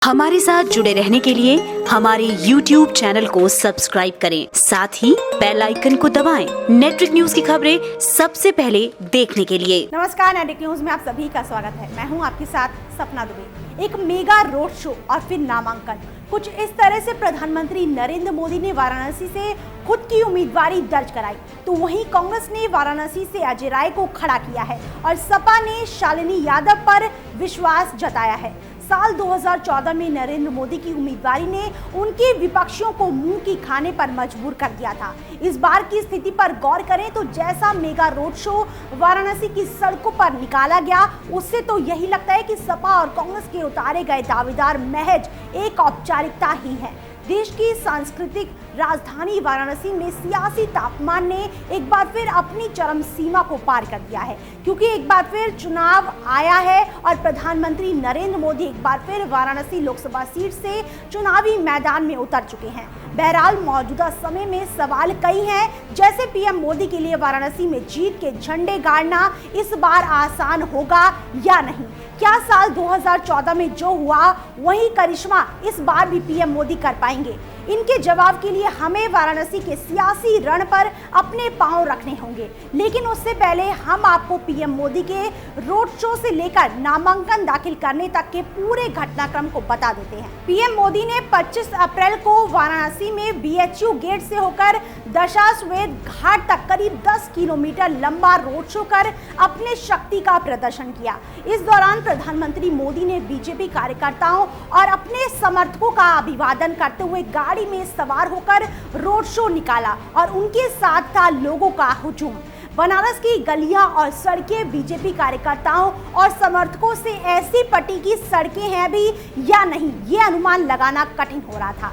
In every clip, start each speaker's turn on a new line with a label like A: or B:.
A: हमारे साथ जुड़े रहने के लिए हमारे YouTube चैनल को सब्सक्राइब करें, साथ ही बेल आइकन को दबाएं। नेटवर्क न्यूज की खबरें सबसे पहले देखने के लिए।
B: नमस्कार, नेटवर्क न्यूज में आप सभी का स्वागत है। मैं हूं आपके साथ सपना दुबे। एक मेगा रोड शो और फिर नामांकन, कुछ इस तरह से प्रधानमंत्री नरेंद्र मोदी ने वाराणसी से खुद की उम्मीदवारी दर्ज कराई, तो वहीं कांग्रेस ने वाराणसी से अजय राय को खड़ा किया है और सपा ने शालिनी यादव पर विश्वास जताया है। साल 2014 में नरेंद्र मोदी की उम्मीदवारी ने उनके विपक्षियों को मुंह की खाने पर मजबूर कर दिया था। इस बार की स्थिति पर गौर करें तो जैसा मेगा रोड शो वाराणसी की सड़कों पर निकाला गया, उससे तो यही लगता है कि सपा और कांग्रेस के उतारे गए दावेदार महज एक औपचारिकता ही है। देश की सांस्कृतिक राजधानी वाराणसी में सियासी तापमान ने एक बार फिर अपनी चरम सीमा को पार कर दिया है, क्योंकि एक बार फिर चुनाव आया है और प्रधानमंत्री नरेंद्र मोदी एक बार फिर वाराणसी लोकसभा सीट से चुनावी मैदान में उतर चुके हैं। बहरहाल मौजूदा समय में सवाल कई हैं, जैसे पीएम मोदी के लिए वाराणसी में जीत के झंडे गाड़ना इस बार आसान होगा या नहीं। क्या साल 2014 में जो हुआ वही करिश्मा इस बार भी पीएम मोदी कर पाएंगे? इनके जवाब के लिए हमें वाराणसी के सियासी रण पर अपने पांव रखने होंगे, लेकिन उससे पहले हम आपको पीएम मोदी के रोड शो से लेकर नामांकन दाखिल करने तक के पूरे घटनाक्रम को बता देते हैं। पीएम मोदी ने 25 अप्रैल को वाराणसी में बीएचयू गेट से होकर दशाश्वमेध घाट तक करीब 10 किलोमीटर लंबा रोड शो कर अपने शक्ति का प्रदर्शन किया। इस दौरान प्रधानमंत्री मोदी ने बीजेपी कार्यकर्ताओं और अपने समर्थकों का अभिवादन करते हुए गाड़ी में सवार होकर रोड शो निकाला और उनके साथ था लोगों का हुजूम। बनारस की गलियां और सड़कें बीजेपी कार्यकर्ताओं और समर्थकों से ऐसी पटी की सड़कें हैं भी या नहीं, ये अनुमान लगाना कठिन हो रहा था।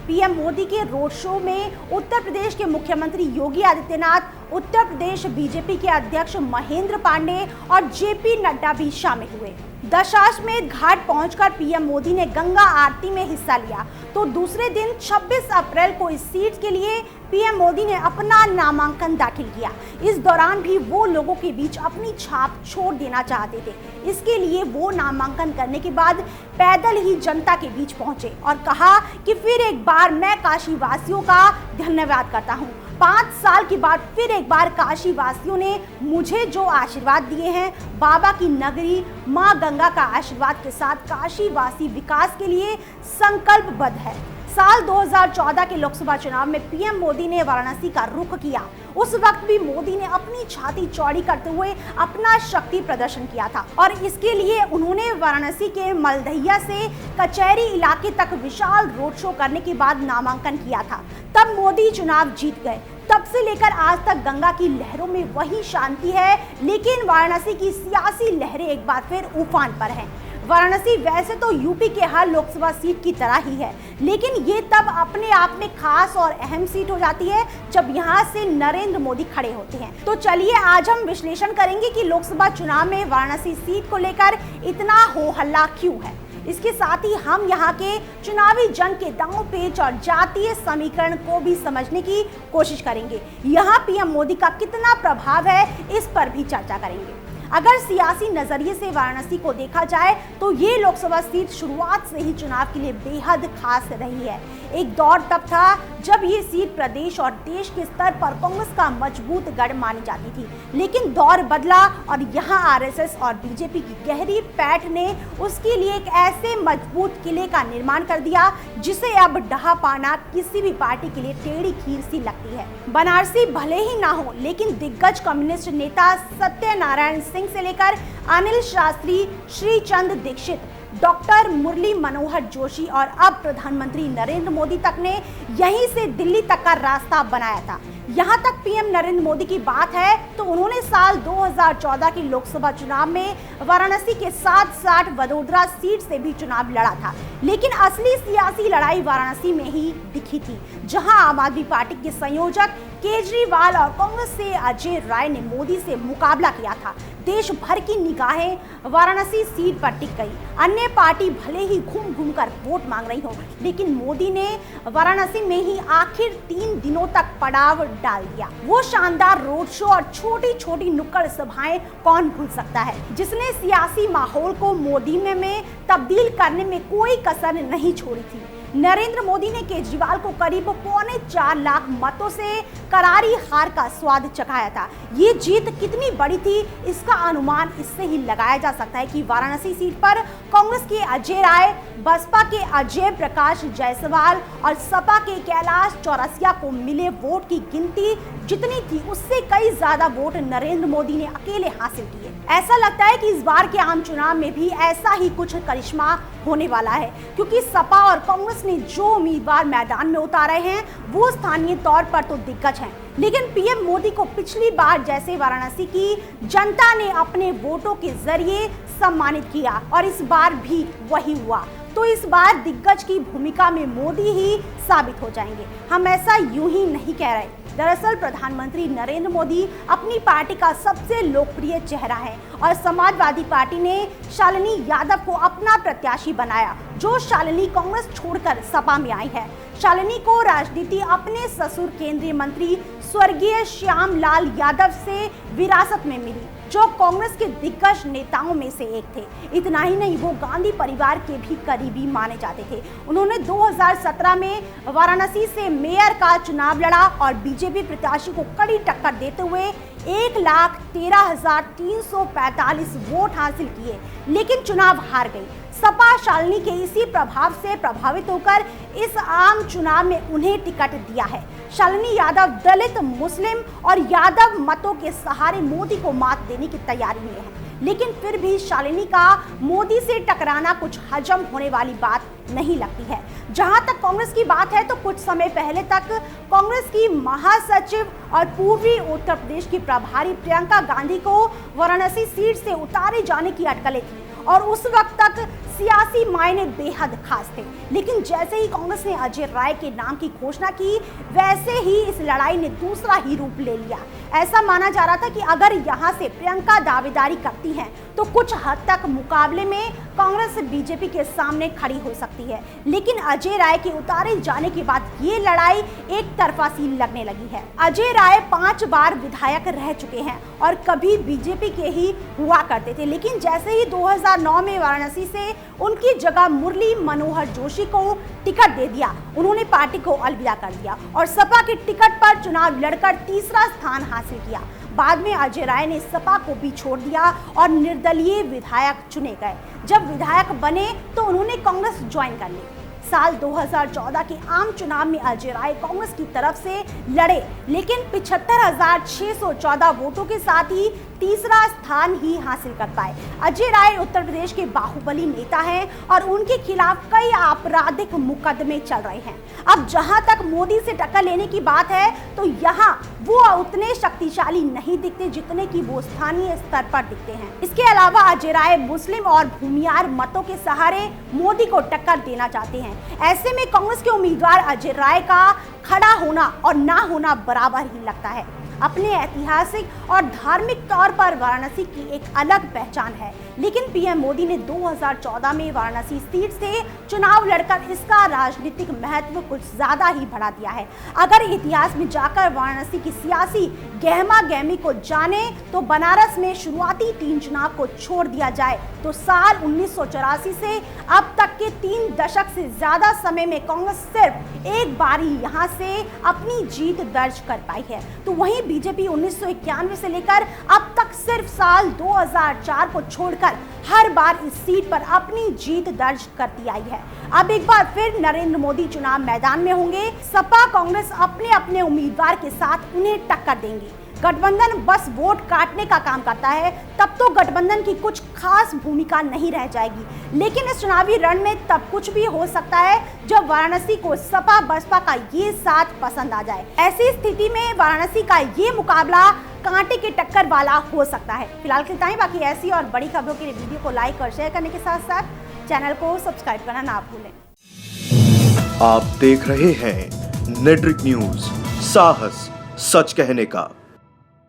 B: पीएम मोदी के रोड शो में उत्तर प्रदेश के मुख्यमंत्री योगी आदित्यनाथ, उत्तर प्रदेश बीजेपी के अध्यक्ष महेंद्र पांडे और जेपी नड्डा भी शामिल हुए। दशाश्वमेध घाट पहुंचकर पीएम मोदी ने गंगा आरती में हिस्सा लिया, तो दूसरे दिन 26 अप्रैल को इस सीट के लिए पीएम मोदी ने अपना नामांकन दाखिल किया। इस दौरान भी वो लोगों के बीच अपनी छाप छोड़ देना चाहते थे। इसके लिए वो नामांकन करने के बाद पैदल ही जनता के बीच पहुंचे और कहा कि फिर एक बार मैं काशी वासियों का धन्यवाद करता हूं। 5 साल के बाद फिर एक बार काशी वासियों ने मुझे जो आशीर्वाद दिए हैं, बाबा की नगरी मां गंगा का आशीर्वाद के साथ काशी वासी विकास के लिए संकल्पबद्ध है। साल 2014 के लोकसभा चुनाव में पीएम मोदी ने वाराणसी का रुख किया। उस वक्त भी मोदी ने अपनी छाती चौड़ी करते हुए अपना शक्ति प्रदर्शन किया था और इसके लिए उन्होंने वाराणसी के मलदहिया से कचहरी इलाके तक विशाल रोड शो करने के बाद नामांकन किया था। तब मोदी चुनाव जीत गए। तब से लेकर आज तक गंगा की लहरों में वही शांति है, लेकिन वाराणसी की सियासी लहरें एक बार फिर उफान पर हैं। वाराणसी वैसे तो यूपी के हर लोकसभा सीट की तरह ही है, लेकिन ये तब अपने आप में खास और अहम सीट हो जाती है जब यहाँ से नरेंद्र मोदी खड़े होते हैं। तो चलिए आज हम विश्लेषण करेंगे कि लोकसभा चुनाव में वाराणसी सीट को लेकर इतना हो हल्ला क्यों है। इसके साथ ही हम यहाँ के चुनावी जंग के दांव पेच और जातीय समीकरण को भी समझने की कोशिश करेंगे। यहाँ पीएम मोदी का कितना प्रभाव है, इस पर भी चर्चा करेंगे। अगर सियासी नजरिए से वाराणसी को देखा जाए तो ये लोकसभा सीट शुरुआत से ही चुनाव के लिए बेहद खास रही है। एक दौर तब था जब ये सीट प्रदेश और देश के स्तर पर कांग्रेस का मजबूत गढ़ मानी जाती थी, लेकिन दौर बदला और यहाँ आरएसएस और बीजेपी की गहरी पैठ ने उसके लिए एक ऐसे मजबूत किले का निर्माण कर दिया जिसे अब ढहा पाना किसी भी पार्टी के लिए टेढ़ी खीर सी लगती है। बनारसी भले ही ना हो, लेकिन दिग्गज कम्युनिस्ट नेता सत्यनारायण सिंह से लेकर अनिल शास्त्री, श्रीचंद दीक्षित, डॉक्टर मुरली मनोहर जोशी और अब प्रधानमंत्री नरेंद्र मोदी तक ने यहीं से दिल्ली तक का रास्ता बनाया था। यहाँ तक पीएम नरेंद्र मोदी की बात है तो उन्होंने साल 2014 के लोकसभा चुनाव में वाराणसी के साथ वडोदरा सीट से भी चुनाव लड़ा था, लेकिन असली सियासी लड़ाई वाराणसी में ही दिखी थी, जहां आम आदमी पार्टी के संयोजक केजरीवाल और कांग्रेस से अजय राय ने मोदी से मुकाबला किया था। देश भर की निगाहें वाराणसी सीट पर टिक गई। अन्य पार्टी भले ही घूम घूम कर वोट मांग रही हो, लेकिन मोदी ने वाराणसी में ही आखिर 3 दिनों तक पड़ाव डाल दिया। वो शानदार रोड शो और छोटी छोटी नुक्कड़ सभाएं कौन भूल सकता है, जिसने सियासी माहौल को मोदी में तब्दील करने में कोई कसर नहीं छोड़ी थी। नरेंद्र मोदी ने केजरीवाल को करीब 4.25 लाख मतों से करारी हार का स्वाद चखाया था। ये जीत कितनी बड़ी थी, इसका अनुमान इससे ही लगाया जा सकता है कि वाराणसी सीट पर कांग्रेस के अजय राय, बसपा के अजय प्रकाश जायसवाल और सपा के कैलाश चौरसिया को मिले वोट की गिनती जितनी थी, उससे कई ज्यादा वोट नरेंद्र मोदी ने अकेले हासिल किए। ऐसा लगता है कि इस बार के आम चुनाव में भी ऐसा ही कुछ करिश्मा होने वाला है, क्योंकि सपा और कांग्रेस ने जो उम्मीदवार मैदान में उतारे हैं वो स्थानीय तौर पर तो दिग्गज हैं, लेकिन पीएम मोदी को पिछली बार जैसे वाराणसी की जनता ने अपने वोटों के जरिए सम्मानित किया और इस बार भी वही हुआ। तो इस बार दिग्गज की भूमिका में मोदी ही साबित हो जाएंगे। हम ऐसा यूं ही नहीं कह रहे। दरअसल प्रधानमंत्री नरेंद्र मोदी अपनी पार्टी का सबसे लोकप्रिय चेहरा है और समाजवादी पार्टी ने शालिनी यादव को अपना प्रत्याशी बनाया, जो शालिनी कांग्रेस छोड़कर सपा में आई है। शालिनी को राजनीति अपने ससुर केंद्रीय मंत्री स्वर्गीय श्याम लाल यादव से विरासत में मिली, जो कांग्रेस के दिग्गज नेताओं में से एक थे। इतना ही नहीं, वो गांधी परिवार के भी करीबी माने जाते थे। उन्होंने 2017 में वाराणसी से मेयर का चुनाव लड़ा और बीजेपी प्रत्याशी को कड़ी टक्कर देते हुए 1,13,345 वोट हासिल किए, लेकिन चुनाव हार गई। सपा शालिनी के इसी प्रभाव से प्रभावित होकर इस आम चुनाव में उन्हें टिकट दिया है। शालिनी यादव दलित, मुस्लिम और यादव मतों के सहारे मोदी को मात देने की तैयारी में है, लेकिन फिर भी शालिनी का मोदी से टकराना कुछ हजम होने वाली बात नहीं लगती है। जहां तक कांग्रेस की बात है तो कुछ समय पहले तक कांग्रेस की महासचिव और पूर्वी उत्तर प्रदेश की प्रभारी प्रियंका गांधी को वाराणसी सीट से उतारे जाने की अटकलें थी और उस वक्त तक सियासी मायने बेहद खास थे, लेकिन जैसे ही कांग्रेस ने अजय राय के नाम की घोषणा की, वैसे ही इस लड़ाई ने दूसरा ही रूप ले लिया। ऐसा माना जा रहा था कि अगर यहां से प्रियंका दावेदारी करती हैं तो कुछ हद तक मुकाबले में कांग्रेस बीजेपी के सामने खड़ी हो सकती है, लेकिन अजय राय के उतारे जाने के बाद ये लड़ाई एक तरफा सी लगने लगी है। अजय राय 5 बार विधायक रह चुके हैं और कभी बीजेपी के ही हुआ करते थे, लेकिन जैसे ही 2009 में वाराणसी से उनकी जगह मुरली मनोहर जोशी को टिकट दे दिया, उन्होंने पार्टी को अलविदा कर दिया और सपा के टिकट पर चुनाव लड़कर तीसरा स्थान हासिल किया। बाद में अजय राय ने सपा को भी छोड़ दिया और निर्दलीय विधायक चुने गए। जब विधायक बने तो उन्होंने कांग्रेस ज्वाइन कर ली। साल 2014 के आम चुनाव में अजय राय कांग्रेस की तरफ से लड़े, लेकिन 75,614 वोटों के साथ ही तीसरा स्थान ही हासिल कर पाए। अजय राय उत्तर प्रदेश के बाहुबली नेता हैं और उनके खिलाफ कई आपराधिक मुकदमे चल रहे हैं। अब जहां तक मोदी से टक्कर लेने की बात है तो यहाँ वो उतने शक्तिशाली नहीं दिखते जितने कि वो स्थानीय स्तर पर दिखते हैं। इसके अलावा अजय राय मुस्लिम और भूमियार मतों के सहारे मोदी को टक्कर देना चाहते हैं। ऐसे में कांग्रेस के उम्मीदवार अजय राय का खड़ा होना और ना होना बराबर ही लगता है। अपने ऐतिहासिक और धार्मिक तौर पर वाराणसी की एक अलग पहचान है, लेकिन पीएम मोदी ने 2014 में वाराणसी सीट से चुनाव लड़कर इसका राजनीतिक महत्व कुछ ज्यादा ही बढ़ा दिया है। अगर इतिहास में जाकर वाराणसी की सियासी गहमा गहमी को जाने तो बनारस में शुरुआती 3 चुनाव को छोड़ दिया जाए तो साल 1984 से अब तक के 3 दशक से ज्यादा समय में कांग्रेस सिर्फ एक बार ही यहाँ से अपनी जीत दर्ज कर पाई है। तो वहीं बीजेपी 1991 से लेकर अब तक सिर्फ साल 2004 को छोड़कर हर बार इस सीट पर अपनी जीत दर्ज करती आई है। अब एक बार फिर नरेंद्र मोदी चुनाव मैदान में होंगे। सपा कांग्रेस अपने अपने उम्मीदवार के साथ उन्हें टक्कर देंगी। गठबंधन बस वोट काटने का काम करता है, तब तो गठबंधन की कुछ खास भूमिका नहीं रह जाएगी, लेकिन इस चुनावी रण में तब कुछ भी हो सकता है जब वाराणसी को सपा बसपा का ये साथ पसंद आ जाए। ऐसी स्थिति में वाराणसी का ये मुकाबला कांटे के टक्कर वाला हो सकता है। फिलहाल के टाइम बाकी ऐसी और बड़ी खबरों के लिए वीडियो को लाइक और शेयर करने के साथ साथ चैनल को सब्सक्राइब करना ना भूलें।
C: आप देख रहे हैं नेट्रिक न्यूज, साहस सच कहने का।